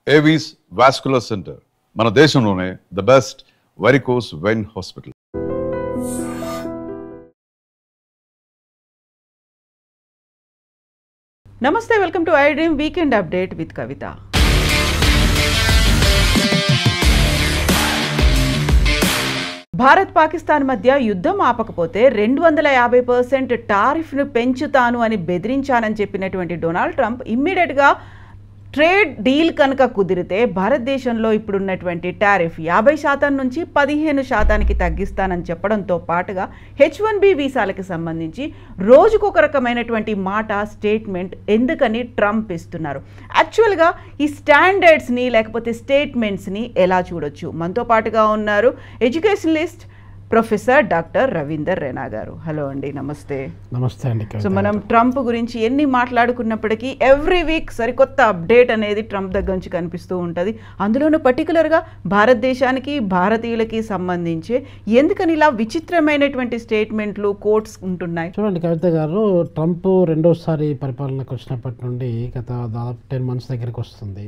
Avis vascular centre మన దేశంలోనే the best varicose vein hospital. నమస్తే, welcome to I dream weekend update with Kavitha. Bharat Pakistan మధ్య యుద్ధం ఆపకపోతే 250% టారిఫ్ను పెంచుతాను అని బెదిరించానని చెప్పినటువంటి డొనాల్డ్ ట్రంప్ ఇమ్మీడియట్గా ట్రేడ్ డీల్ కనుక కుదిరితే భారతదేశంలో ఇప్పుడున్నటువంటి టారిఫ్ 50% నుంచి 15% తగ్గిస్తానని చెప్పడంతో పాటుగా H1B వీసాలకు సంబంధించి రోజుకొక రకమైనటువంటి మాట స్టేట్మెంట్ ఎందుకని ట్రంప్ ఇస్తున్నారు. యాక్చువల్గా ఈ స్టాండర్డ్స్ని లేకపోతే స్టేట్మెంట్స్ని ఎలా చూడొచ్చు? మనతో పాటుగా ఉన్నారు ఎడ్యుకేషనలిస్ట్ ప్రొఫెసర్ డాక్టర్ రవీందర్ రేనా గారు. హలో అండి, నమస్తే. నమస్తే అండి. సో మనం ట్రంప్ గురించి ఎన్ని మాట్లాడుకున్నప్పటికీ ఎవ్రీ వీక్ సరికొత్త అప్డేట్ అనేది ట్రంప్ దగ్గర నుంచి కనిపిస్తూ ఉంటుంది. అందులోనూ పర్టికులర్గా భారతదేశానికి భారతీయులకి సంబంధించి ఎందుకని ఇలా విచిత్రమైనటువంటి స్టేట్మెంట్లు కోట్స్ ఉంటున్నాయి? చూడండి కవిత గారు, ట్రంప్ రెండోసారి పరిపాలనకు వచ్చినప్పటి నుండి గత దాదాపు 10 months దగ్గరికి వస్తుంది.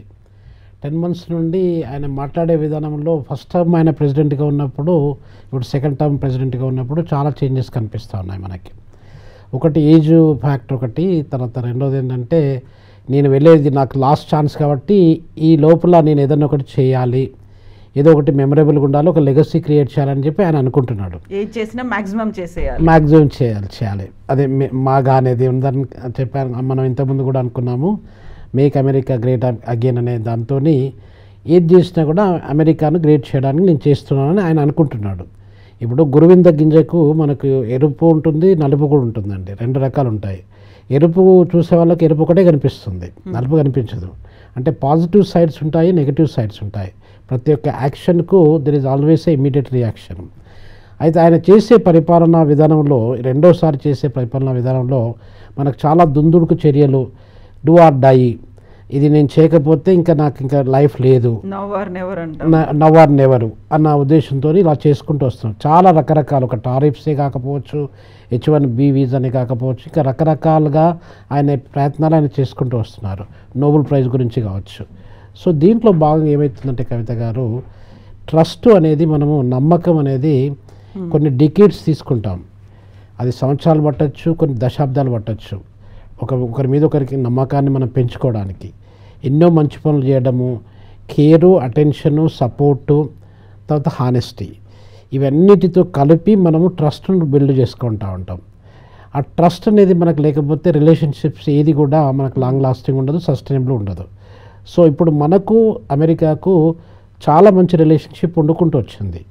10 months నుండి ఆయన మాట్లాడే విధానంలో ఫస్ట్ టర్మ్ ఆయన ప్రెసిడెంట్గా ఉన్నప్పుడు, ఇప్పుడు సెకండ్ టర్మ్ ప్రెసిడెంట్గా ఉన్నప్పుడు చాలా చేంజెస్ కనిపిస్తూ ఉన్నాయి మనకి. ఒకటి ఏజ్ ఫ్యాక్టర్, ఒకటి తర్వాత రెండోది ఏంటంటే నేను వెళ్ళేది నాకు లాస్ట్ ఛాన్స్ కాబట్టి ఈ లోపల నేను ఏదైనా ఒకటి చేయాలి, ఏదో ఒకటి మెమరబుల్గా ఉండాలి, ఒక లెగసీ క్రియేట్ చేయాలని చెప్పి ఆయన అనుకుంటున్నాడు. ఏది చేసినా మ్యాక్సిమం చేయాలి. అదే మాగా అనేది ఉందని చెప్పాను. మనం ఇంతకుముందు కూడా అనుకున్నాము, మేక్ అమెరికా గ్రేట్ అగైన్ అనే దాంతో ఏది చేసినా కూడా అమెరికాను గ్రేట్ చేయడానికి నేను చేస్తున్నానని ఆయన అనుకుంటున్నాడు. ఇప్పుడు గురువింద గింజకు మనకు ఎరుపు ఉంటుంది, నలుపు కూడా ఉంటుందండి. 2 రకాలు ఉంటాయి. ఎరుపు చూసే వాళ్ళకి ఎరుపు ఒకటే కనిపిస్తుంది, నలుపు కనిపించదు. అంటే పాజిటివ్ సైడ్స్ ఉంటాయి, నెగిటివ్ సైడ్స్ ఉంటాయి. ప్రతి ఒక్క యాక్షన్కు there is always a immediate reaction. అయితే ఆయన చేసే పరిపాలనా విధానంలో, రెండోసారి చేసే పరిపాలనా విధానంలో మనకు చాలా దుందుడుకు చర్యలు, డూ ఆర్ డై, ఇది నేను చేయకపోతే నాకు ఇంకా లైఫ్ లేదు, నవ్ ఆర్ నెవర్ అన్న ఉద్దేశంతో ఇలా చేసుకుంటూ వస్తున్నాం. చాలా రకరకాల, ఒక టారిఫ్సే కాకపోవచ్చు, H1B వీసానే కాకపోవచ్చు, ఇంకా రకరకాలుగా ఆయన ప్రయత్నాలు ఆయన చేసుకుంటూ వస్తున్నారు. నోబెల్ ప్రైజ్ గురించి కావచ్చు. సో దీంట్లో భాగంగా ఏమవుతుందంటే కవిత గారు, ట్రస్ట్ అనేది, మనము నమ్మకం అనేది కొన్ని డికేడ్స్ తీసుకుంటాం. అది సంవత్సరాలు పట్టచ్చు, కొన్ని దశాబ్దాలు పట్టచ్చు. ఒకరి మీద ఒకరికి నమ్మకాన్ని మనం పెంచుకోవడానికి ఎన్నో మంచి పనులు చేయడము, కేరు, అటెన్షను, సపోర్టు, తర్వాత హానెస్టీ, ఇవన్నిటితో కలిపి మనము ట్రస్ట్ను బిల్డ్ చేసుకుంటూ ఉంటాం. ఆ ట్రస్ట్ అనేది మనకు లేకపోతే రిలేషన్షిప్స్ ఏది కూడా మనకు లాంగ్ లాస్టింగ్ ఉండదు, సస్టైనబుల్ ఉండదు. సో ఇప్పుడు మనకు అమెరికాకు చాలా మంచి రిలేషన్షిప్ వండుకుంటూ వచ్చింది.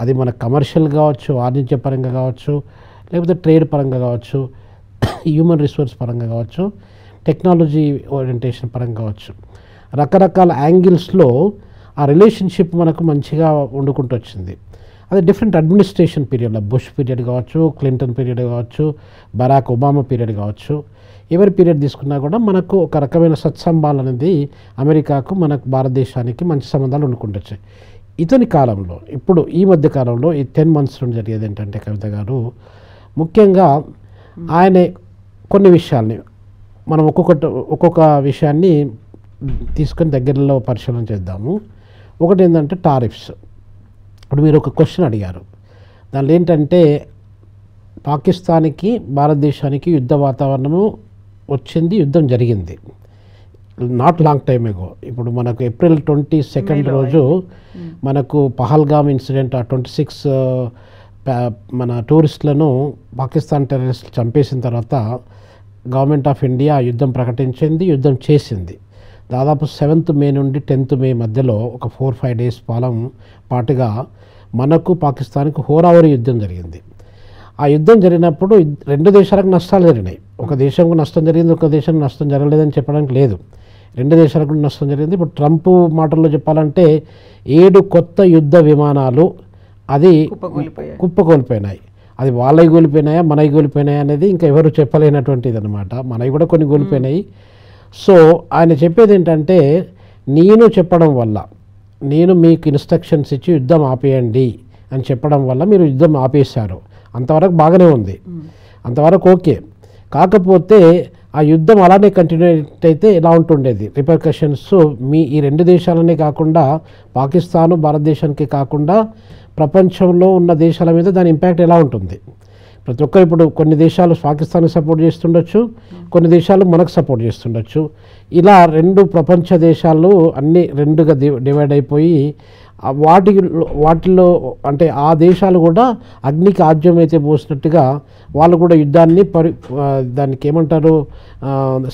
అది మన కమర్షియల్ కావచ్చు, వాణిజ్య పరంగా కావచ్చు, లేకపోతే ట్రేడ్ పరంగా కావచ్చు, హ్యూమన్ రిసోర్స్ పరంగా కావచ్చు, టెక్నాలజీ ఓరియంటేషన్ పరంగా కావచ్చు, రకరకాల యాంగిల్స్లో ఆ రిలేషన్షిప్ మనకు మంచిగా వండుకుంటూ వచ్చింది. అదే డిఫరెంట్ అడ్మినిస్ట్రేషన్ పీరియడ్లో, బుష్ పీరియడ్ కావచ్చు, క్లింటన్ పీరియడ్ కావచ్చు, బరాక్ ఒబామా పీరియడ్ కావచ్చు, ఎవరి పీరియడ్ తీసుకున్నా కూడా మనకు ఒక రకమైన సత్సంబాలు అనేది అమెరికాకు, మనకు భారతదేశానికి మంచి సంబంధాలు వండుకుంటూ వచ్చాయి. ఇతని కాలంలో, ఇప్పుడు ఈ మధ్య కాలంలో ఈ 10 months నుండి జరిగేది ఏంటంటే కవిత గారు, ముఖ్యంగా ఆయన కొన్ని విషయాల్ని మనం ఒక్కొక్క విషయాన్ని తీసుకొని దగ్గరలో పరిశీలన చేద్దాము. ఒకటి ఏంటంటే టారిఫ్స్. ఇప్పుడు మీరు ఒక క్వశ్చన్ అడిగారు, దానిలో ఏంటంటే పాకిస్తాన్కి భారతదేశానికి యుద్ధ వాతావరణము వచ్చింది, యుద్ధం జరిగింది నాట్ లాంగ్ టైమ్ ఎగో. ఇప్పుడు మనకు April 22 రోజు మనకు పహల్గామ్ ఇన్సిడెంట్, ఆ 26 మన టూరిస్టులను పాకిస్తాన్ టెర్రరిస్టులు చంపేసిన తర్వాత గవర్నమెంట్ ఆఫ్ ఇండియా యుద్ధం ప్రకటించింది, యుద్ధం చేసింది. దాదాపు 7th May నుండి 10th May మధ్యలో ఒక 4-5 days పాటుగా మనకు పాకిస్తాన్కు హోరావరి యుద్ధం జరిగింది. ఆ యుద్ధం జరిగినప్పుడు 2 దేశాలకు నష్టాలు జరిగినాయి. ఒక దేశంకు నష్టం జరిగింది, ఒక దేశానికి నష్టం జరగలేదని చెప్పడానికి లేదు. 2 దేశాలకు నష్టం జరిగింది. ఇప్పుడు ట్రంప్ మాటల్లో చెప్పాలంటే 7 కొత్త యుద్ధ విమానాలు అది కుప్పకూలిపోయినాయి. అది వాళ్ళవి కూలిపోయినాయా, మనవి కూలిపోయినాయా అనేది ఇంకా ఎవరు చెప్పలేనటువంటిది అనమాట. మనవి కూడా కొన్ని కూలిపోయినాయి. సో ఆయన చెప్పేది ఏంటంటే, నేను చెప్పడం వల్ల, నేను మీకు ఇన్స్ట్రక్షన్స్ ఇచ్చి యుద్ధం ఆపేయండి అని చెప్పడం వల్ల మీరు యుద్ధం ఆపేశారు. అంతవరకు బాగానే ఉంది, అంతవరకు ఓకే. కాకపోతే ఆ యుద్ధం అలానే కంటిన్యూ అయితే ఎలా ఉంటుండేది రిపర్కషన్స్ మీ ఈ రెండు దేశాలనే కాకుండా పాకిస్తాను భారతదేశానికి కాకుండా ప్రపంచంలో ఉన్న దేశాల మీద దాని ఇంపాక్ట్ ఎలా ఉంటుంది. ప్రతి ఒక్కరు ఇప్పుడు కొన్ని దేశాలు పాకిస్తాన్కి సపోర్ట్ చేస్తుండొచ్చు, కొన్ని దేశాలు మనకు సపోర్ట్ చేస్తుండొచ్చు. ఇలా రెండు ప్రపంచ దేశాలు అన్నీ రెండుగా డివైడ్ అయిపోయి వాటిలో అంటే ఆ దేశాలు కూడా అగ్నికి ఆజ్యం అయితే పోసినట్టుగా వాళ్ళు కూడా యుద్ధాన్ని దానికి ఏమంటారు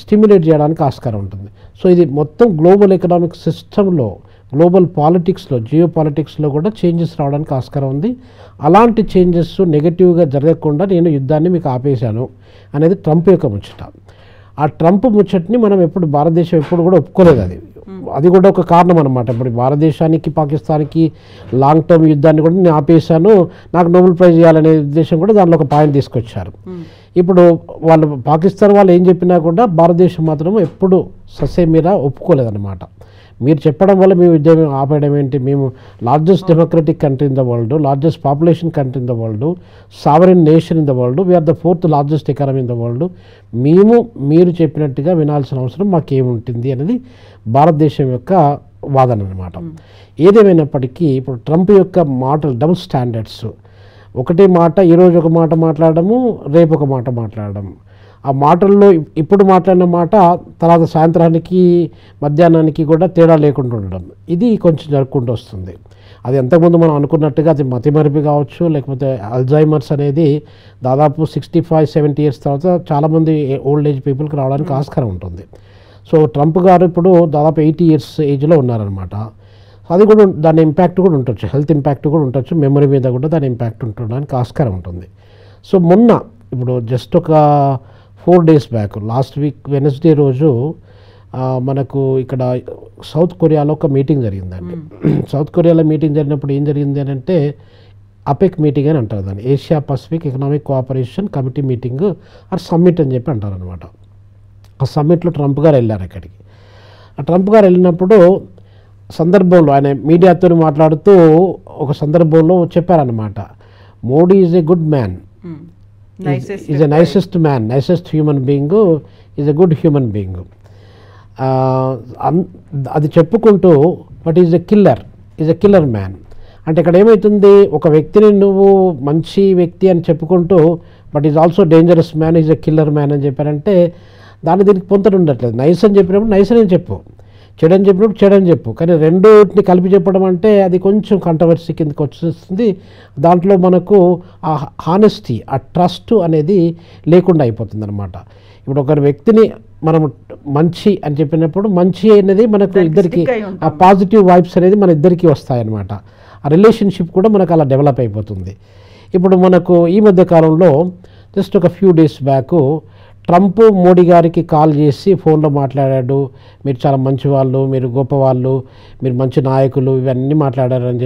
స్టిమ్యులేట్ చేయడానికి ఆస్కారం ఉంటుంది. సో ఇది మొత్తం గ్లోబల్ ఎకనామిక్ సిస్టంలో గ్లోబల్ పాలిటిక్స్లో జియో పాలిటిక్స్లో కూడా చేంజెస్ రావడానికి ఆస్కారం ఉంది. అలాంటి చేంజెస్ నెగటివ్గా జరగకుండా నేను యుద్ధాన్ని మీకు ఆపేశాను అనేది ట్రంప్ యొక్క ముచ్చట. ఆ ట్రంప్ ముచ్చట్ని మనం ఎప్పుడు భారతదేశం ఎప్పుడు కూడా ఒప్పుకోలేదు. అది కూడా ఒక కారణం అనమాట. ఇప్పుడు భారతదేశానికి పాకిస్తాన్కి లాంగ్ టర్మ్ యుద్ధాన్ని కూడా నేను ఆపేశాను, నాకు నోబెల్ ప్రైజ్ ఇవ్వాలనే ఉద్దేశం కూడా దానిలో ఒక పాయింట్ తీసుకొచ్చారు. ఇప్పుడు వాళ్ళు పాకిస్తాన్ వాళ్ళు ఏం చెప్పినా కూడా భారతదేశం మాత్రం ఎప్పుడు ససేమిరా ఒప్పుకోలేదన్నమాట. మీరు చెప్పడం వల్ల మేము యుద్ధం ఆపేయడం ఏంటి, మేము largest democratic country in the world, largest population country in the world, sovereign nation in the world, we are the 4th largest economy in the world, మీరు చెప్పినట్టుగా వినాల్సిన అవసరం మాకేముంటుంది అనేది భారతదేశం యొక్క వాదన అన్నమాట. ఏదేమైనప్పటికీ ఇప్పుడు ట్రంప్ యొక్క మాటలు డబుల్ స్టాండర్డ్స్, ఒకటే మాట ఈరోజు ఒక మాట మాట్లాడము, రేపు ఒక మాట మాట్లాడడం, ఆ మాటల్లో ఇప్పుడు మాట్లాడిన మాట తర్వాత సాయంత్రానికి మధ్యాహ్నానికి కూడా తేడా లేకుండా ఉండడం, ఇది కొంచెం జరుపుకుంటూ వస్తుంది. అది అంతకుముందు మనం అనుకున్నట్టుగా అది మతిమరిపి కావచ్చు, లేకపోతే అల్జైమర్స్ అనేది దాదాపు 65-70 ఇయర్స్ తర్వాత చాలామంది ఓల్డ్ ఏజ్ పీపుల్కి రావడానికి ఆస్కారం ఉంటుంది. సో ట్రంప్ గారు ఇప్పుడు దాదాపు 80 ఇయర్స్ ఏజ్లో ఉన్నారనమాట. అది కూడా దాని ఇంపాక్ట్ కూడా ఉండొచ్చు, హెల్త్ ఇంపాక్ట్ కూడా ఉండొచ్చు, మెమరీ మీద కూడా దాని ఇంపాక్ట్ ఉండడానికి ఆస్కారం ఉంటుంది. సో మొన్న ఇప్పుడు జస్ట్ ఒక 4 days back last week Wednesday రోజు మనకు ఇక్కడ సౌత్ కొరియాలో ఒక మీటింగ్ జరిగిందండి. సౌత్ కొరియాలో మీటింగ్ జరిగినప్పుడు ఏం జరిగింది అని అంటే అపెక్ మీటింగ్ అని అంటారు దాన్ని, Asia Pacific economic cooperation committee meeting or summit అని చెప్పి అంటారు అనమాట. ఆ సమ్మిట్లో ట్రంప్ గారు వెళ్ళారు అక్కడికి. ఆ ట్రంప్ గారు వెళ్ళినప్పుడు సందర్భంలో ఆయన మీడియాతో మాట్లాడుతూ ఒక సందర్భంలో చెప్పారనమాట, Modi is a good man, is a nicest man, nicest human being, is a good human being. అది చెప్పుకుంటూ but is a killer man అంటే ఇక్కడ ఏమవుతుంది, ఒక వ్యక్తిని నువ్వు మంచి వ్యక్తి అని చెప్పుకుంటూ but is also dangerous man, is a killer man అని చెప్పారంటే దీనికి పొంతన ఉండట్లేదు. నైస్ అని చెప్పినప్పుడు నైస్ అని చెప్పు, చెడు అని చెప్పినప్పుడు చెడు అని చెప్పు, కానీ రెండుని కలిపి చెప్పడం అంటే అది కొంచెం కంట్రవర్సీ కిందకి వచ్చేస్తుంది. దాంట్లో మనకు ఆ హానెస్టీ, ఆ ట్రస్ట్ అనేది లేకుండా అయిపోతుంది అనమాట. ఇప్పుడు ఒక వ్యక్తిని మనం మంచి అని చెప్పినప్పుడు మంచి అనేది మనకు ఇద్దరికి ఆ పాజిటివ్ వైబ్స్ అనేది మన ఇద్దరికి వస్తాయన్నమాట. ఆ రిలేషన్షిప్ కూడా మనకు అలా డెవలప్ అయిపోతుంది. ఇప్పుడు మనకు ఈ మధ్య కాలంలో జస్ట్ ఒక few days back Trump Modi గారికి కాల్ చేసి ఫోన్లో మాట్లాడాడు, మీరు చాలా మంచి వాళ్ళు, మీరు గొప్పవాళ్ళు, మీరు మంచి నాయకులు, ఇవన్నీ మాట్లాడారని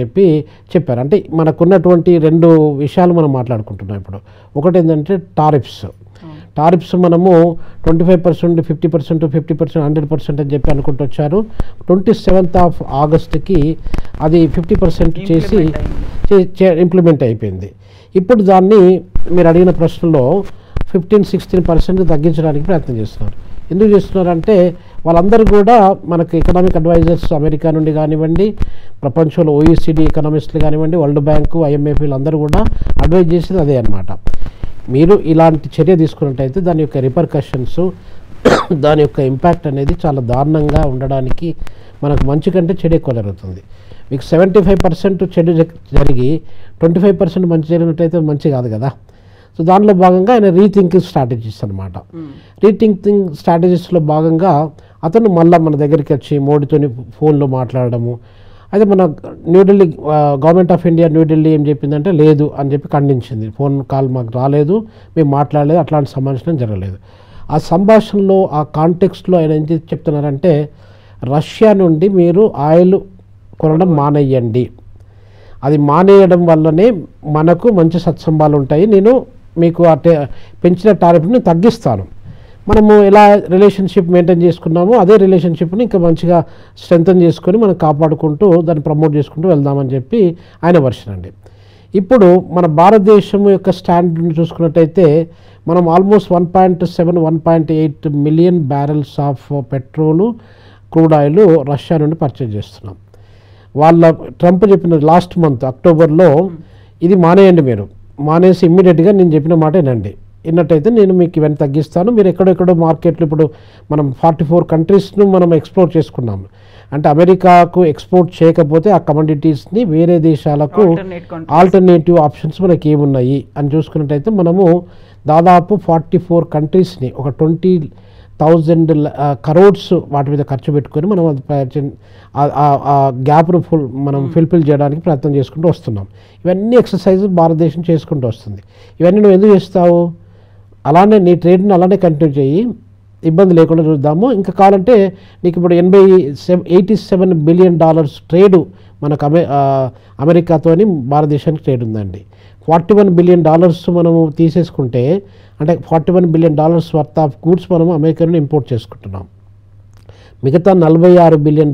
చెప్పారు. అంటే మనకున్నటువంటి 2 విషయాలు మనం మాట్లాడుకుంటున్నాం ఇప్పుడు. ఒకటి ఏంటంటే టారిఫ్స్ మనము 25%, 50%, 50%, 100% అని చెప్పి అనుకుంటూ వచ్చారు. 27th ఆగస్టుకి అది 50% చేసి ఇంప్లిమెంట్ అయిపోయింది. ఇప్పుడు దాన్ని మీరు అడిగిన ప్రశ్నలో 15-16% తగ్గించడానికి ప్రయత్నం చేస్తున్నారు. ఎందుకు చేస్తున్నారంటే వాళ్ళందరూ కూడా మనకు ఎకనామిక్ అడ్వైజర్స్ అమెరికా నుండి కానివ్వండి, ప్రపంచంలో OECD ఎకనామిస్టులు కానివ్వండి, వరల్డ్ బ్యాంకు, IMF వీళ్ళందరూ కూడా అడ్వైజ్ చేసేది అదే అనమాట. మీరు ఇలాంటి చర్య తీసుకున్నట్టయితే దాని యొక్క రిపర్కషన్స్, దాని యొక్క ఇంపాక్ట్ అనేది చాలా దారుణంగా ఉండడానికి మనకు మంచి కంటే చెడు ఎక్కువ జరుగుతుంది. మీకు 75% చెడు జరిగి 25% మంచి జరిగినట్టయితే మంచి కాదు కదా. సో దానిలో భాగంగా ఆయన రీథింకింగ్ స్ట్రాటజీస్ అనమాట. రీథింకింగ్ స్ట్రాటజీస్లో భాగంగా అతను మళ్ళీ మన దగ్గరికి వచ్చి మోడీతోని ఫోన్లో మాట్లాడడము. అయితే మన New Delhi government of India New Delhi ఏం చెప్పిందంటే లేదు అని చెప్పి ఖండించింది. ఫోన్ కాల్ మాకు రాలేదు, మేము మాట్లాడలేదు, అట్లాంటి సంభాషణ జరగలేదు. ఆ సంభాషణలో ఆ కాంటెక్స్ట్లో ఆయన ఏం చెప్తున్నారంటే రష్యా నుండి మీరు ఆయిల్ కొనడం మానేయండి, అది మానేయడం వల్లనే మనకు మంచి సత్సంబాలు ఉంటాయి, నేను మీకు పెంచిన టారిఫ్ని తగ్గిస్తాను, మనము ఎలా రిలేషన్షిప్ మెయింటైన్ చేసుకున్నామో అదే రిలేషన్షిప్ని ఇంకా మంచిగా స్ట్రెంథన్ చేసుకొని మనం కాపాడుకుంటూ దాన్ని ప్రమోట్ చేసుకుంటూ వెళ్దామని చెప్పి ఆయన వర్షన్ అండి. ఇప్పుడు మన భారతదేశం యొక్క స్టాండర్డ్ని చూసుకున్నట్టయితే మనం almost 1.8 million barrels of petrol crude oil Russia నుండి పర్చేజ్ చేస్తున్నాం. వాళ్ళ ట్రంప్ చెప్పిన లాస్ట్ మంత్ అక్టోబర్లో ఇది మానేయండి, మీరు మానేసి ఇమ్మీడియట్గా నేను చెప్పిన మాట వినండి, విన్నట్టయితే నేను మీకు ఇవన్నీ తగ్గిస్తాను, మీరు ఎక్కడెక్కడో మార్కెట్లు ఇప్పుడు మనం 44 కంట్రీస్ను మనం ఎక్స్ప్లోర్ చేసుకున్నాము. అంటే అమెరికాకు ఎక్స్పోర్ట్ చేయకపోతే ఆ కమోడిటీస్ని వేరే దేశాలకు ఆల్టర్నేటివ్ ఆప్షన్స్ మనకి ఏమున్నాయి అని చూసుకున్నట్టయితే మనము దాదాపు 44 కంట్రీస్ని ఒక 20,000 crores వాటి మీద ఖర్చు పెట్టుకొని మనం ఆ గ్యాప్ను మనం ఫుల్ఫిల్ చేయడానికి ప్రయత్నం చేసుకుంటూ వస్తున్నాం. ఇవన్నీ ఎక్సర్సైజ్ భారతదేశం చేసుకుంటూ వస్తుంది. ఇవన్నీ నువ్వు ఎందుకు చేస్తావు? అలానే నీ ట్రేడ్ని అలానే కంటిన్యూ చేయి, ఇబ్బంది లేకుండా చూద్దాము. ఇంకా కావాలంటే నీకు ఇప్పుడు $87 బిలియన్ ట్రేడు మనకు అమెరికాతోని భారతదేశానికి ట్రేడ్ ఉందండి. $41 బిలియన్ మనము తీసేసుకుంటే అంటే $41 బిలియన్ వర్త్ ఆఫ్ గూడ్స్ మనము అమెరికా నుండి ఇంపోర్ట్ చేసుకుంటున్నాం. మిగతా $46 బిలియన్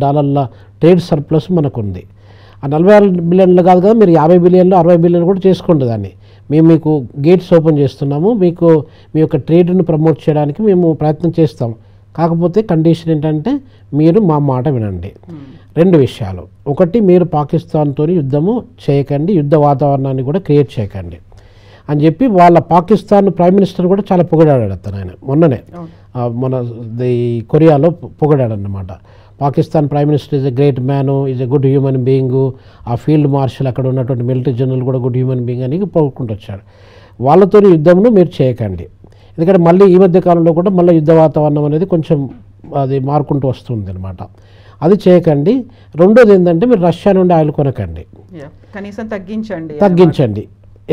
ట్రేడ్ సర్ప్లస్ మనకు ఉంది. ఆ 46 బిలియన్లు కాదు కదా, మీరు 50 బిలియన్లు 60 బిలియన్లు కూడా చేసుకోండి. దాన్ని మేము మీకు గేట్స్ ఓపెన్ చేస్తున్నాము, మీకు మీ యొక్క ట్రేడ్ను ప్రమోట్ చేయడానికి మేము ప్రయత్నం చేస్తాం. కాకపోతే కండిషన్ ఏంటంటే మీరు మా మాట వినండి. 2 విషయాలు. ఒకటి, మీరు పాకిస్తాన్తో యుద్ధము చేయకండి, యుద్ధ వాతావరణాన్ని కూడా క్రియేట్ చేయకండి అని చెప్పి వాళ్ళ పాకిస్తాన్ ప్రైమ్ మినిస్టర్ కూడా చాలా పొగిడాడు అతను. ఆయన మొన్ననే మన కొరియాలో పొగిడాడు అన్నమాట. Pakistan prime minister is a great man, is a good human being. ఆ ఫీల్డ్ మార్షల్ అక్కడ ఉన్నటువంటి మిలిటరీ జనరల్ కూడా గుడ్ హ్యూమన్ బీయింగ్ అని పొగుడుకుంటూ వచ్చాడు. వాళ్ళతో యుద్ధంను మీరు చేయకండి, ఎందుకంటే మళ్ళీ ఈ మధ్య కాలంలో కూడా మళ్ళీ యుద్ధ వాతావరణం అనేది కొంచెం అది మారుకుంటూ వస్తుంది అనమాట. అది చేయకండి. రెండోది ఏంటంటే మీరు రష్యా నుండి ఆయిల్ కొనకండి, కనీసం తగ్గించండి.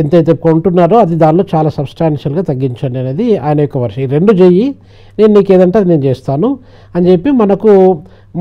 ఎంతైతే కొంటున్నారో అది దానిలో చాలా సబ్స్టాన్షియల్గా తగ్గించండి అనేది ఆయన యొక్క వర్షం. ఈ 2 చెయ్యి, నేను నీకు ఏదంటే అది నేను చేస్తాను అని చెప్పి మనకు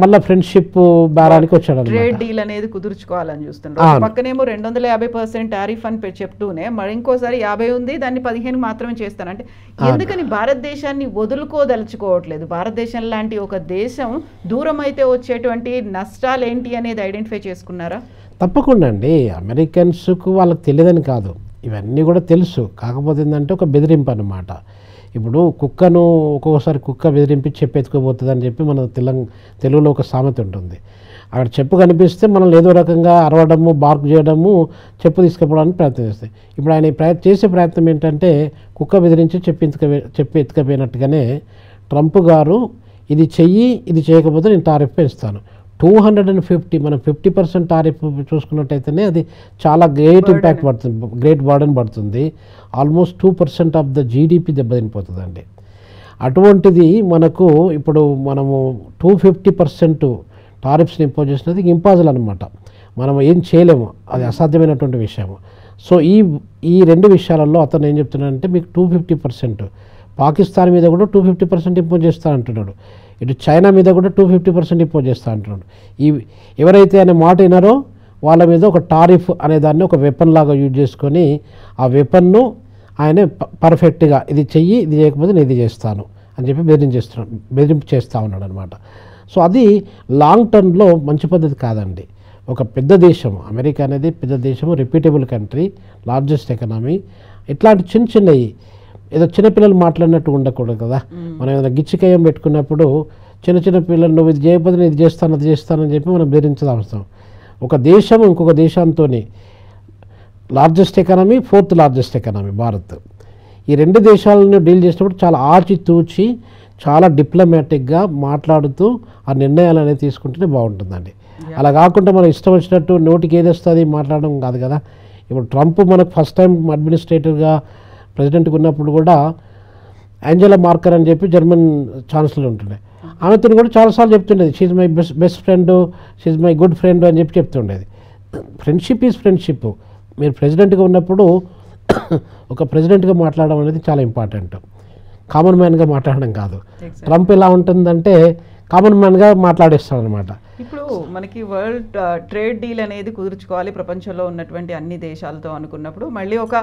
మళ్ళీ ఫ్రెండ్షిప్ బేరానికి వచ్చాడు. ట్రేడ్ డీల్ అనేది కుదుర్చుకోవాలని చూస్తున్నారు. పక్కనేమో 250% టారిఫ్ అని చెప్తూనే మరి ఇంకోసారి 50 ఉంది, దాన్ని 15 మాత్రమే చేస్తాను అంటే ఎందుకని భారతదేశాన్ని వదులుకోదలుచుకోవట్లేదు? భారతదేశం లాంటి ఒక దేశం దూరం అయితే వచ్చేటువంటి నష్టాలు ఏంటి అనేది ఐడెంటిఫై చేసుకున్నారా? తప్పకుండా అండి. అమెరికన్స్కు వాళ్ళకి తెలియదని కాదు, ఇవన్నీ కూడా తెలుసు. కాకపోతే ఏంటంటే ఒక బెదిరింపు అన్నమాట. ఇప్పుడు కుక్కను ఒక్కొక్కసారి కుక్క బెదిరింపి చెప్పు ఎత్తుకోబోతుంది అని చెప్పి మన తెలుగులో ఒక సామెత ఉంటుంది. అక్కడ చెప్పు కనిపిస్తే మనం ఏదో రకంగా అరవడము, బార్క్ చేయడము, చెప్పు తీసుకుపోవడానికి ప్రయత్నం చేస్తాయి. ఇప్పుడు ఆయన చేసే ప్రయత్నం ఏంటంటే కుక్క బెదిరించి చెప్పు ఎత్తుకపోయినట్టుగానే ట్రంప్ గారు ఇది చెయ్యి, ఇది చేయకపోతే నేను టారిఫ్ పెంచుతాను 250, మనం 50% టారిఫ్ చూసుకున్నట్టయితేనే అది చాలా గ్రేట్ ఇంపాక్ట్ పడుతుంది, గ్రేట్ బర్డెన్ పడుతుంది. ఆల్మోస్ట్ 2% ఆఫ్ ద జీడిపి దెబ్బతినిపోతుందండి. అటువంటిది మనకు ఇప్పుడు మనము 250% టారిఫ్స్ని ఇంపోజ్ చేసినది ఇంపాసిబుల్ అనమాట. మనం ఏం చేయలేము, అది అసాధ్యమైనటువంటి విషయము. సో ఈ 2 విషయాలలో అతను ఏం చెప్తున్నాడంటే మీకు 250%, పాకిస్తాన్ మీద కూడా 250% ఇంపోజ్ చేస్తా అంటున్నాడు, ఇటు చైనా మీద కూడా 250% ఇంపోజ్ చేస్తా అంటున్నాడు. ఎవరైతే ఆయన మాట వినారో వాళ్ళ మీద ఒక టారిఫ్ అనే దాన్ని ఒక వెపన్ లాగా యూజ్ చేసుకొని ఆ వెపన్ను ఆయన పర్ఫెక్ట్గా ఇది చెయ్యి, ఇది చేయకపోతే నేను ఇది చేస్తాను అని చెప్పి బెదిరింపు చేస్తూ ఉన్నాడు అనమాట. సో అది లాంగ్ టర్మ్లో మంచి పద్ధతి కాదండి. ఒక పెద్ద దేశం అమెరికా అనేది పెద్ద దేశము, రిపీటబుల్ కంట్రీ, లార్జెస్ట్ ఎకనామీ. ఇట్లాంటి చిన్నవి ఏదో చిన్నపిల్లలు మాట్లాడినట్టు ఉండకూడదు కదా. మనం ఏదైనా గిచ్చికయం పెట్టుకున్నప్పుడు చిన్న పిల్లలు నువ్వు ఇది చేయకపోతే నేను ఇది చేస్తాను, అది చేస్తానని చెప్పి మనం బెదిరించడం అవసరం. ఒక దేశం ఇంకొక దేశంతో largest economy, 4th largest economy Bharat. ఈ 2 దేశాలను డీల్ చేసినప్పుడు చాలా ఆచితూచి చాలా డిప్లొమాటిక్గా మాట్లాడుతూ ఆ నిర్ణయాలు అనేది తీసుకుంటేనే బాగుంటుందండి. అలా కాకుండా మనం ఇష్టం వచ్చినట్టు నోటికి ఏది వస్తుంది మాట్లాడడం కాదు కదా. ఇప్పుడు ట్రంప్ మనకు ఫస్ట్ టైం అడ్మినిస్ట్రేటర్గా ప్రెసిడెంట్గా ఉన్నప్పుడు కూడా ఏంజెలా మార్కర్ అని చెప్పి జర్మన్ ఛాన్సలర్ ఉంటుండే, ఆమెతో కూడా చాలాసార్లు చెప్తుండేది she's my best friend, she's my good friend అని చెప్పి చెప్తుండేది. Friendship is friendship. మీరు ప్రెసిడెంట్గా ఉన్నప్పుడు ఒక ప్రెసిడెంట్గా మాట్లాడడం అనేది చాలా ఇంపార్టెంట్, కామన్ మ్యాన్గా మాట్లాడడం కాదు. ట్రంప్ ఎలా ఉంటుందంటే కామన్ మ్యాన్గా మాట్లాడేస్తాడు అనమాట. ఇప్పుడు మనకి వరల్డ్ ట్రేడ్ డీల్ అనేది కుదుర్చుకోవాలి ప్రపంచంలో ఉన్నటువంటి అన్ని దేశాలతో అనుకున్నప్పుడు మళ్ళీ ఒక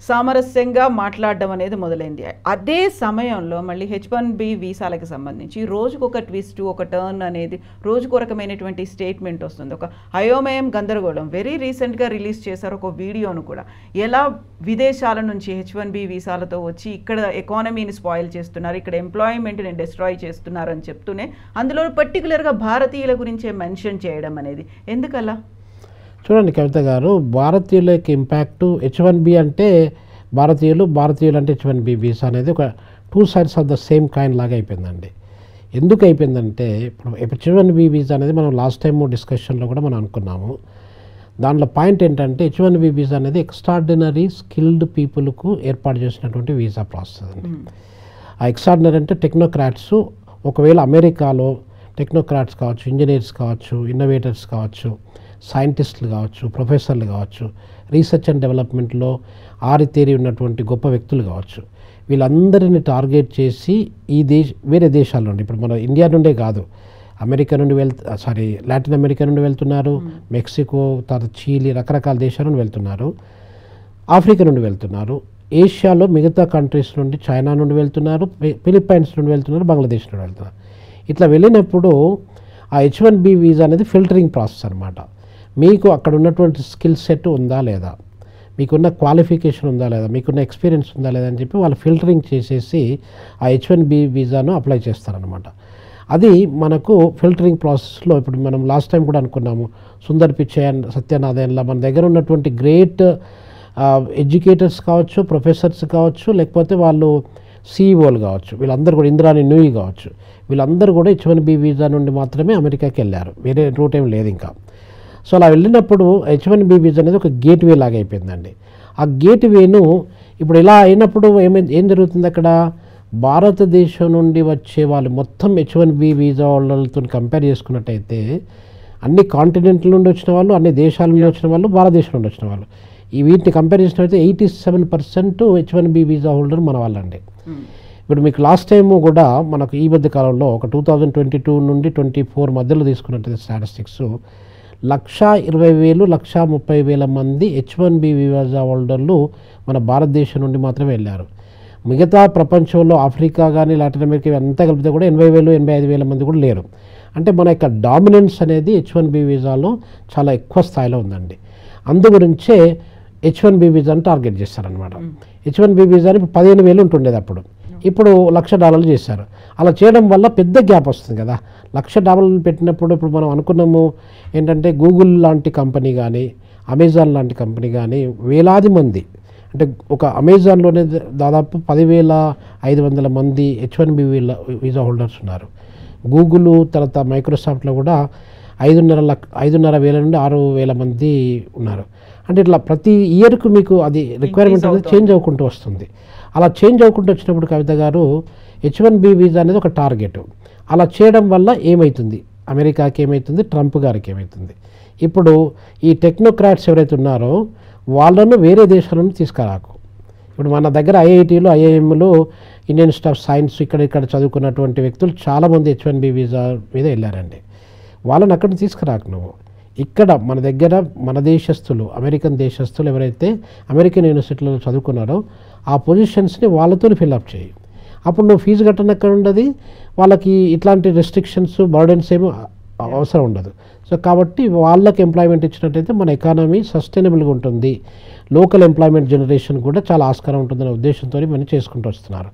సామరస్యంగా మాట్లాడడం అనేది మొదలైంది. అదే సమయంలో మళ్ళీ H1B వీసాలకు సంబంధించి రోజుకొక ట్విస్ట్, ఒక టర్న్ అనేది, రోజుకు రకమైనటువంటి స్టేట్మెంట్ వస్తుంది. ఒక అయోమయం, గందరగోళం. వెరీ రీసెంట్గా రిలీజ్ చేశారు ఒక వీడియోను కూడా, ఎలా విదేశాల నుంచి H1B వీసాలతో వచ్చి ఇక్కడ ఎకానమీని స్పాయిల్ చేస్తున్నారు, ఇక్కడ ఎంప్లాయ్మెంట్ని డిస్ట్రాయ్ చేస్తున్నారు అని చెప్తూనే అందులో పర్టికులర్గా భారతీయుల గురించే మెన్షన్ చేయడం అనేది ఎందుకలా? చూడండి కవిత గారు, భారతీయులకి ఇంపాక్టు H1B అంటే భారతీయులు అంటే H1B వీసా అనేది ఒక 2 sides of the same coin లాగా అయిపోయిందండి. ఎందుకు అయిపోయిందంటే ఇప్పుడు H1B వీసా అనేది మనం లాస్ట్ టైం డిస్కషన్లో కూడా మనం అనుకున్నాము. దాంట్లో పాయింట్ ఏంటంటే H1B వీసా అనేది ఎక్స్ట్రాడినరీ స్కిల్డ్ పీపుల్కు ఏర్పాటు చేసినటువంటి వీసా ప్రాసెస్ అండి. ఆ ఎక్స్ట్రాడినరీ అంటే టెక్నోక్రాట్స్, ఒకవేళ అమెరికాలో టెక్నోక్రాట్స్ కావచ్చు, ఇంజనీర్స్ కావచ్చు, ఇన్నోవేటర్స్ కావచ్చు, సైంటిస్టులు కావచ్చు, ప్రొఫెసర్లు కావచ్చు, రీసెర్చ్ అండ్ డెవలప్మెంట్లో ఆరితేరి ఉన్నటువంటి గొప్ప వ్యక్తులు కావచ్చు, వీళ్ళందరినీ టార్గెట్ చేసి వేరే దేశాల నుండి, ఇప్పుడు మన ఇండియా నుండే కాదు, అమెరికా నుండి లాటిన్ అమెరికా నుండి వెళ్తున్నారు, మెక్సికో, తర్వాత చీలీ, రకరకాల దేశాల నుండి వెళ్తున్నారు, ఆఫ్రికా నుండి వెళ్తున్నారు, ఏషియాలో మిగతా కంట్రీస్ నుండి, చైనా నుండి వెళ్తున్నారు, ఫిలిప్పైన్స్ నుండి వెళ్తున్నారు, బంగ్లాదేశ్ నుండి వెళ్తున్నారు. ఇట్లా వెళ్ళినప్పుడు ఆ H1B వీసా అనేది ఫిల్టరింగ్ ప్రాసెస్ అనమాట. మీకు అక్కడ ఉన్నటువంటి స్కిల్ సెట్ ఉందా లేదా, మీకున్న క్వాలిఫికేషన్ ఉందా లేదా, మీకున్న ఎక్స్పీరియన్స్ ఉందా లేదా అని చెప్పి వాళ్ళు ఫిల్టరింగ్ చేసేసి ఆ H1B వీసాను అప్లై చేస్తారనమాట. అది మనకు ఫిల్టరింగ్ ప్రాసెస్లో ఇప్పుడు మనం లాస్ట్ టైం కూడా అనుకున్నాము, సుందర్ పిచ్చై అండ్ సత్యనారాయణలా మన దగ్గర ఉన్నటువంటి గ్రేట్ ఎడ్యుకేటర్స్ కావచ్చు, ప్రొఫెసర్స్ కావచ్చు, లేకపోతే వాళ్ళు CEO కావచ్చు, వీళ్ళందరూ కూడా ఇంద్రాణి నూయి కావచ్చు, వీళ్ళందరూ కూడా H1B వీసా నుండి మాత్రమే అమెరికాకి వెళ్ళారు, వేరే రూట్ ఏం లేదు ఇంకా. సో అలా వెళ్ళినప్పుడు H1B వీసా అనేది ఒక గేట్వే లాగా అయిపోయిందండి. ఆ గేట్వేను ఇప్పుడు ఇలా అయినప్పుడు ఏం జరుగుతుంది, అక్కడ భారతదేశం నుండి వచ్చే వాళ్ళు మొత్తం H1B వీసా వాళ్ళతో కంపేర్ చేసుకున్నట్టయితే అన్ని కాంటినెంట్ల నుండి వచ్చిన వాళ్ళు, అన్ని దేశాల నుండి వచ్చిన వాళ్ళు, భారతదేశం నుండి వచ్చిన వాళ్ళు, వీటిని కంపేర్ చేసినట్టయితే 87% H1B వీసా హోల్డర్ మన వాళ్ళండి. ఇప్పుడు మీకు లాస్ట్ టైము కూడా మనకు ఈ మధ్య కాలంలో ఒక 2022 నుండి 24 మధ్యలో తీసుకున్నట్టు స్టాటిస్టిక్స్ 1,20,000 1,30,000 మంది H1B వీసా హోల్డర్లు మన భారతదేశం నుండి మాత్రమే వెళ్ళారు. మిగతా ప్రపంచంలో ఆఫ్రికా కానీ లాటిన్ అమెరికా అంతా కలిపితే కూడా 80,000 85,000 మంది కూడా లేరు. అంటే మన యొక్క డామినెన్స్ అనేది H1B వీసాలో చాలా ఎక్కువ స్థాయిలో ఉందండి. అందు గురించే H1B వీసాని టార్గెట్ చేస్తారనమాట. H1B వీసాని ఇప్పుడు 15,000 ఉంటుండేది, అప్పుడు ఇప్పుడు $1,00,000 చేశారు. అలా చేయడం వల్ల పెద్ద గ్యాప్ వస్తుంది కదా. $1,00,000 పెట్టినప్పుడు ఇప్పుడు మనం అనుకున్నాము ఏంటంటే గూగుల్ లాంటి కంపెనీ కానీ, అమెజాన్ లాంటి కంపెనీ కానీ వేలాది మంది, అంటే ఒక అమెజాన్లోనే దాదాపు 10,500 మంది H1B వీసా హోల్డర్స్ ఉన్నారు. గూగుల్ తర్వాత మైక్రోసాఫ్ట్లో కూడా 5,500 నుండి 6,000 మంది ఉన్నారు. అంటే ఇట్లా ప్రతి ఇయర్కు మీకు అది రిక్వైర్మెంట్ అనేది చేంజ్ అవ్వకుంటూ వస్తుంది. అలా చేంజ్ అవ్వకుంటూ వచ్చినప్పుడు కవిత గారు H1B వీసా అనేది ఒక టార్గెట్. అలా చేయడం వల్ల ఏమవుతుంది, అమెరికాకి ఏమవుతుంది, ట్రంప్ గారికి ఏమవుతుంది, ఇప్పుడు ఈ టెక్నోక్రాట్స్ ఎవరైతే ఉన్నారో వాళ్ళను వేరే దేశాల నుండి తీసుకురాకు. ఇప్పుడు మన దగ్గర IITలు, IIMలు, ఇండియన్ ఇన్స్టిట్యూట్ ఆఫ్ సైన్స్ ఇక్కడ చదువుకున్నటువంటి వ్యక్తులు చాలామంది H1B వీసా మీద వెళ్ళారండి. వాళ్ళని అక్కడ తీసుకురాకు నువ్వు. ఇక్కడ మన దగ్గర మన దేశస్తులు, అమెరికన్ దేశస్తులు ఎవరైతే అమెరికన్ యూనివర్సిటీలో చదువుకున్నారో ఆ పొజిషన్స్ని వాళ్ళతో ఫిల్అప్ చేయి. అప్పుడు నువ్వు ఫీజు కట్టనక్కడ ఉండదు, వాళ్ళకి ఇట్లాంటి రెస్ట్రిక్షన్స్, బర్డెన్స్ ఏమీ అవసరం ఉండదు. సో కాబట్టి వాళ్ళకి ఎంప్లాయ్మెంట్ ఇచ్చినట్టయితే మన ఎకానమీ సస్టైనబుల్గా ఉంటుంది, లోకల్ ఎంప్లాయ్మెంట్ జనరేషన్ కూడా చాలా ఆస్కారం ఉంటుందనే ఉద్దేశంతో ఇవన్నీ చేసుకుంటూ వస్తున్నారు.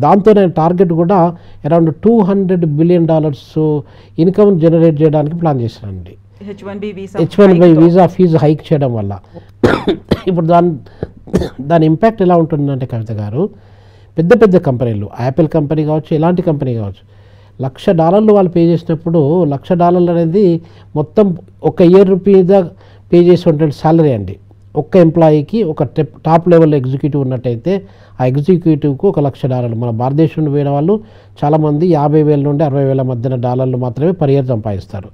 దాంతో నేను టార్గెట్ కూడా అరౌండ్ $200 బిలియన్ ఇన్కమ్ జనరేట్ చేయడానికి ప్లాన్ చేశానండి. H1B వీసా ఫీజు హైక్ చేయడం వల్ల ఇప్పుడు దాని ఇంపాక్ట్ ఎలా ఉంటుందంటే కవిత గారు, పెద్ద పెద్ద కంపెనీలు, యాపిల్ కంపెనీ కావచ్చు, ఎలాంటి కంపెనీ కావచ్చు, $1,00,000 వాళ్ళు పే చేసినప్పుడు $1,00,000 అనేది మొత్తం ఒక ఇయర్ మీద పే చేసేటువంటి శాలరీ అండి. ఒక్క ఎంప్లాయీకి ఒక టాప్ లెవెల్ ఎగ్జిక్యూటివ్ ఉన్నట్టయితే ఆ ఎగ్జిక్యూటివ్కు $1,00,000. మన భారతదేశం నుండి పోయిన వాళ్ళు చాలామంది 50,000 నుండి 60,000 మధ్యన డాలర్లు మాత్రమే పర్ ఇయర్ సంపాదిస్తారు.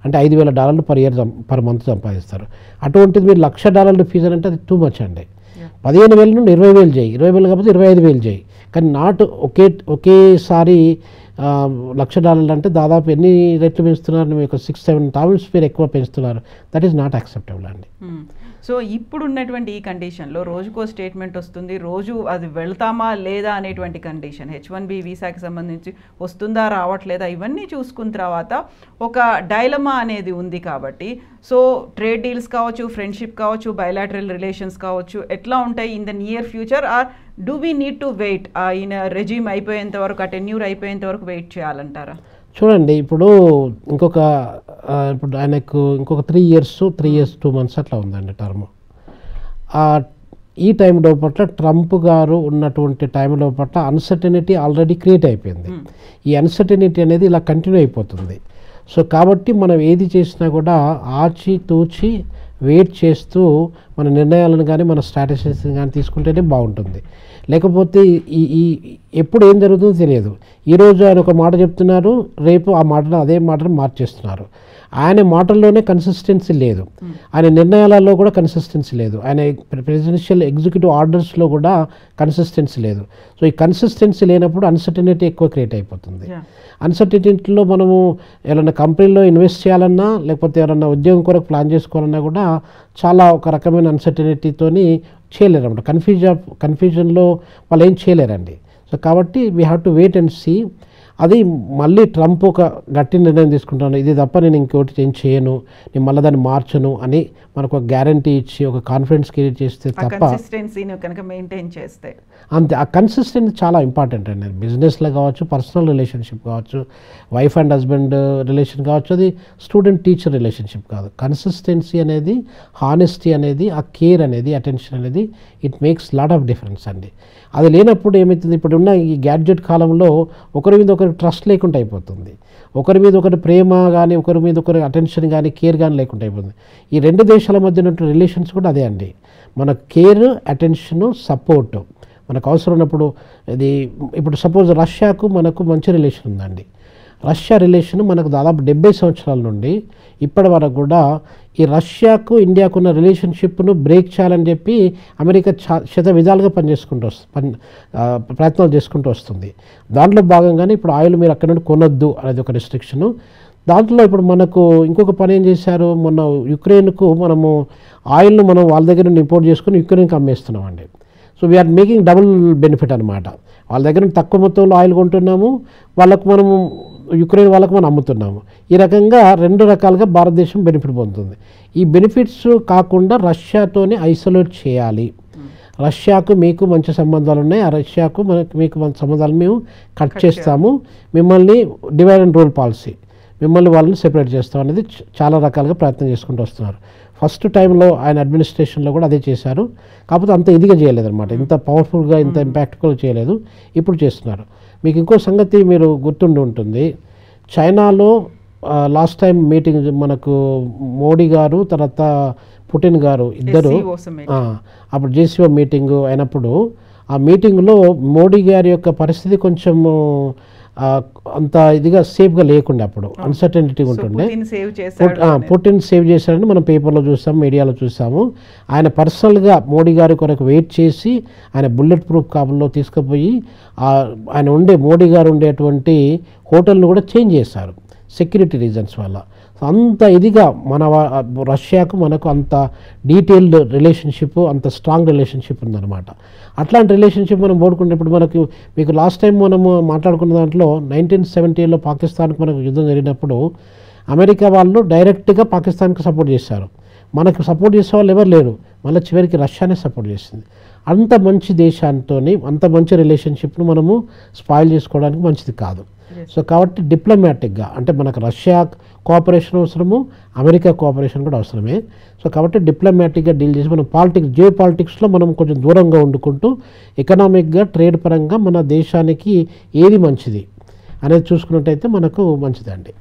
అంటే $5,000 పర్ మంత్ సంపాదిస్తారు. అటువంటిది మీరు $1,00,000 ఫీజు అంటే అది టూ మచ్ అండి. 15,000 నుండి 20,000 చేయి, 20,000 కాకపోతే 25,000 చేయి, కానీ నాట్ ఒకేసారి $1,00,000 అంటే దాదాపు ఎన్ని రెట్లు పెంచుతున్నారు, మీకు 6-7 times మీరు ఎక్కువ పెంచుతున్నారు. దట్ ఈస్ నాట్ యాక్సెప్టబుల్ అండి. సో ఇప్పుడు ఉన్నటువంటి ఈ కండిషన్లో రోజుకో స్టేట్మెంట్ వస్తుంది, రోజు అది వెళ్తామా లేదా అనేటువంటి కండిషన్, H1B వీసాకి సంబంధించి వస్తుందా రావట్లేదా ఇవన్నీ చూసుకున్న తర్వాత ఒక డైలమా అనేది ఉంది. కాబట్టి సో ట్రేడ్ డీల్స్ కావచ్చు, ఫ్రెండ్షిప్ కావచ్చు, బయలాటరల్ రిలేషన్స్ కావచ్చు, ఎట్లా ఉంటాయి in the near future, or do we need to wait, ఈయన రెజ్యూమ్ అయిపోయేంత వరకు, ఆ టెన్యూర్ అయిపోయేంత వరకు వెయిట్ చేయాలంటారా? చూడండి, ఇప్పుడు ఆయనకు ఇంకొక 3 years 2 months అట్లా ఉందండి టర్మ్. ఈ టైం లోపల ట్రంప్ గారు ఉన్నటువంటి టైం లోపల అన్సర్టనిటీ ఆల్రెడీ క్రియేట్ అయిపోయింది. ఈ అన్సర్టనిటీ అనేది ఇలా కంటిన్యూ అయిపోతుంది. సో కాబట్టి మనం ఏది చేసినా కూడా ఆచితూచి వెయిట్ చేస్తూ మన నిర్ణయాలను కానీ మన స్ట్రాటజీస్ని కానీ తీసుకుంటేనే బాగుంటుంది. లేకపోతే ఈ ఎప్పుడు ఏం జరుగుతుందో తెలియదు. ఈరోజు ఆయన ఒక మాట చెప్తున్నారు, రేపు ఆ మాటను అదే మాటను మార్చేస్తున్నారు. ఆయన మాటల్లోనే కన్సిస్టెన్సీ లేదు, ఆయన నిర్ణయాలలో కూడా కన్సిస్టెన్సీ లేదు, ఆయన ప్రెసిడెన్షియల్ ఎగ్జిక్యూటివ్ ఆర్డర్స్లో కూడా కన్సిస్టెన్సీ లేదు. సో ఈ కన్సిస్టెన్సీ లేనప్పుడు అన్సర్టనిటీ ఎక్కువ క్రియేట్ అయిపోతుంది. అన్సర్టనిటీలో మనము ఏదైనా కంపెనీలో ఇన్వెస్ట్ చేయాలన్నా, లేకపోతే ఎవరైనా ఉద్యోగం కొరకు ప్లాన్ చేసుకోవాలన్నా కూడా చాలా ఒక రకమైన అన్సర్టనిటీతోని చేయలేరు అన్నమాట. కన్ఫ్యూజన్లో వాళ్ళు ఏం చేయలేరండి. సో కాబట్టి we have to wait and see. అది మళ్ళీ ట్రంప్ ఒక గట్టి నిర్ణయం తీసుకుంటాను, ఇది తప్ప నేను ఇంకోటి ఏం చేయను, నేను మళ్ళీ దాన్ని మార్చను అని మనకు ఒక గ్యారంటీ ఇచ్చి ఒక కాన్ఫిడెన్స్ క్రియేట్ చేస్తే తప్ప, కనుక మెయింటైన్ చేస్తే అంతే. ఆ కన్సిస్టెన్సీ చాలా ఇంపార్టెంట్ అండి. బిజినెస్లో కావచ్చు, పర్సనల్ రిలేషన్షిప్ కావచ్చు, వైఫ్ అండ్ హస్బెండ్ రిలేషన్ కావచ్చు, అది స్టూడెంట్ టీచర్ రిలేషన్షిప్ కాదు. కన్సిస్టెన్సీ అనేది, హానెస్టీ అనేది, ఆ కేర్ అనేది, అటెన్షన్ అనేది it makes lot of difference అండి. అది లేనప్పుడు ఏమవుతుంది, ఇప్పుడున్న ఈ గ్యాడ్జెట్ కాలంలో ఒకరి మీద ఒకరికి ట్రస్ట్ లేకుండా అయిపోతుంది. ఒకరి మీద ఒకరి ప్రేమ కానీ, ఒకరి మీద ఒకరి అటెన్షన్ కానీ, కేర్ కానీ లేకుండా అయిపోతుంది. ఈ 2 దేశాల మధ్య ఉన్న రిలేషన్స్ కూడా అదే అండి. మన కేర్, అటెన్షను, సపోర్టు మనకు అవసరం ఉన్నప్పుడు. ఇది ఇప్పుడు సపోజ్ రష్యాకు మనకు మంచి రిలేషన్ ఉందండి. రష్యా రిలేషన్ మనకు దాదాపు 70 సంవత్సరాల నుండి ఇప్పటి వరకు కూడా ఈ రష్యాకు ఇండియాకు ఉన్న రిలేషన్షిప్ను బ్రేక్ చేయాలని చెప్పి అమెరికా శత విధాలుగా ప్రయత్నాలు చేసుకుంటూ వస్తుంది. దాంట్లో భాగంగానే ఇప్పుడు ఆయిల్ మీరు అక్కడ నుండి కొనొద్దు అనేది ఒక రిస్ట్రిక్షను. దాంట్లో ఇప్పుడు మనకు ఇంకొక పని ఏం చేశారు, మొన్న యుక్రెయిన్కు మనము ఆయిల్ను మనం వాళ్ళ దగ్గర నుండి ఇంపోర్ట్ చేసుకుని యుక్రెయిన్కి అమ్మేస్తున్నామండి. So we are making double benefit అనమాట. వాళ్ళ దగ్గర తక్కువ మొత్తంలో ఆయిల్ కొంటున్నాము, వాళ్ళకు మనము యుక్రెయిన్ వాళ్ళకు మనం అమ్ముతున్నాము. ఈ రకంగా 2 రకాలుగా భారతదేశం బెనిఫిట్ పొందుతుంది. ఈ బెనిఫిట్స్ కాకుండా రష్యాతోనే ఐసోలేట్ చేయాలి. రష్యాకు మీకు మంచి సంబంధాలు ఉన్నాయి, ఆ రష్యాకు మీకు మంచి సంబంధాలు మేము కట్ చేస్తాము, మిమ్మల్ని డివైడ్ అండ్ రూల్ పాలసీ, మిమ్మల్ని వాళ్ళని సెపరేట్ చేస్తాం అనేది చాలా రకాలుగా ప్రయత్నం చేసుకుంటూ వస్తున్నారు. ఫస్ట్ టైంలో ఆయన అడ్మినిస్ట్రేషన్లో కూడా అదే చేశారు, కాకపోతే అంత ఇదిగా చేయలేదన్నమాట, ఇంత పవర్ఫుల్గా ఇంత ఇంపాక్ట్ఫుల్గా చేయలేదు. ఇప్పుడు చేస్తున్నారు. మీకు ఇంకో సంగతి మీరు గుర్తుండి ఉంటుంది, చైనాలో లాస్ట్ టైం మీటింగ్ మనకు మోడీ గారు తర్వాత పుటిన్ గారు ఇద్దరు అప్పుడు JCO మీటింగ్ అయినప్పుడు, ఆ మీటింగ్లో మోడీ గారి యొక్క పరిస్థితి కొంచెము అంత ఇదిగా సేఫ్గా లేకుండే, అప్పుడు అన్సర్టనిటీ ఉంటుండే. పుటిన్ సేవ్ చేశారని మనం పేపర్లో చూసాము, మీడియాలో చూసాము. ఆయన పర్సనల్గా మోడీ గారి కొరకు వెయిట్ చేసి ఆయన బుల్లెట్ ప్రూఫ్ కార్లో తీసుకుపోయి ఆయన మోడీ గారు ఉండేటువంటి హోటల్ను కూడా చేంజ్ చేశారు సెక్యూరిటీ రీజన్స్ వల్ల. అంత ఇదిగా మన రష్యాకు మనకు అంత డీటెయిల్డ్ రిలేషన్షిప్, అంత స్ట్రాంగ్ రిలేషన్షిప్ ఉందన్నమాట. అట్లాంటి రిలేషన్షిప్ మనం పోడుకుంటే ఇప్పుడు మీకు లాస్ట్ టైం మనము మాట్లాడుకున్న దాంట్లో 1970లో పాకిస్తాన్కి మనకు యుద్ధం జరిగినప్పుడు అమెరికా వాళ్ళు డైరెక్ట్గా పాకిస్తాన్కి సపోర్ట్ చేశారు. మనకు సపోర్ట్ చేసే వాళ్ళు ఎవరు లేరు, మళ్ళీ చివరికి రష్యానే సపోర్ట్ చేసింది. అంత మంచి దేశాంతో అంత మంచి రిలేషన్షిప్ను మనము స్పాయిల్ చేసుకోవడానికి మంచిది కాదు. సో కాబట్టి డిప్లొమాటిక్గా, అంటే మనకు రష్యా కోఆపరేషన్ అవసరము, అమెరికా కోఆపరేషన్ కూడా అవసరమే. సో కాబట్టి డిప్లొమాటిక్గా డీల్ చేసి మనం జియో పాలిటిక్స్లో మనం కొంచెం దూరంగా వండుకుంటూ ఎకనామిక్గా, ట్రేడ్ పరంగా మన దేశానికి ఏది మంచిది అనేది చూసుకున్నట్టయితే మనకు మంచిదండి.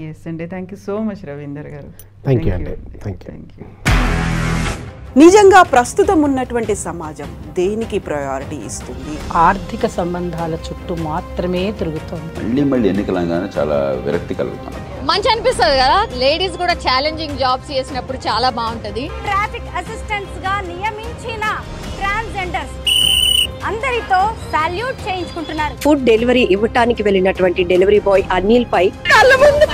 ఎస్ అండి, thank you so much Ravinder గారు. థ్యాంక్ యూ అండి. Thank you. నిజంగా ప్రస్తుతం ఉన్నటువంటి సమాజం దేనికి ప్రయారిటీ ఇస్తుంది? ఆర్థిక సంబంధాల చుట్టూ మాత్రమే తిరుగుతుంది. మళ్ళీ ఎన్నికలంగానే చాలా విరక్తి కలుగుతున్నాం. మంచి అనిపిస్తుంది కదా, లేడీస్ కూడా ఛాలెంజింగ్ జాబ్స్ చేసినప్పుడు చాలా బాగుంటది. ట్రాఫిక్ అసిస్టెంట్స్ గా నియమించిన ట్రాన్స్జెండర్స్ అందరితో సాల్యూట్ చేయించుకుంటున్నారు. ఫుడ్ డెలివరీ ఇవ్వటానికి వెళ్ళినటువంటి డెలివరీ బాయ్ అనిల్ పై కళ్ళ ముందు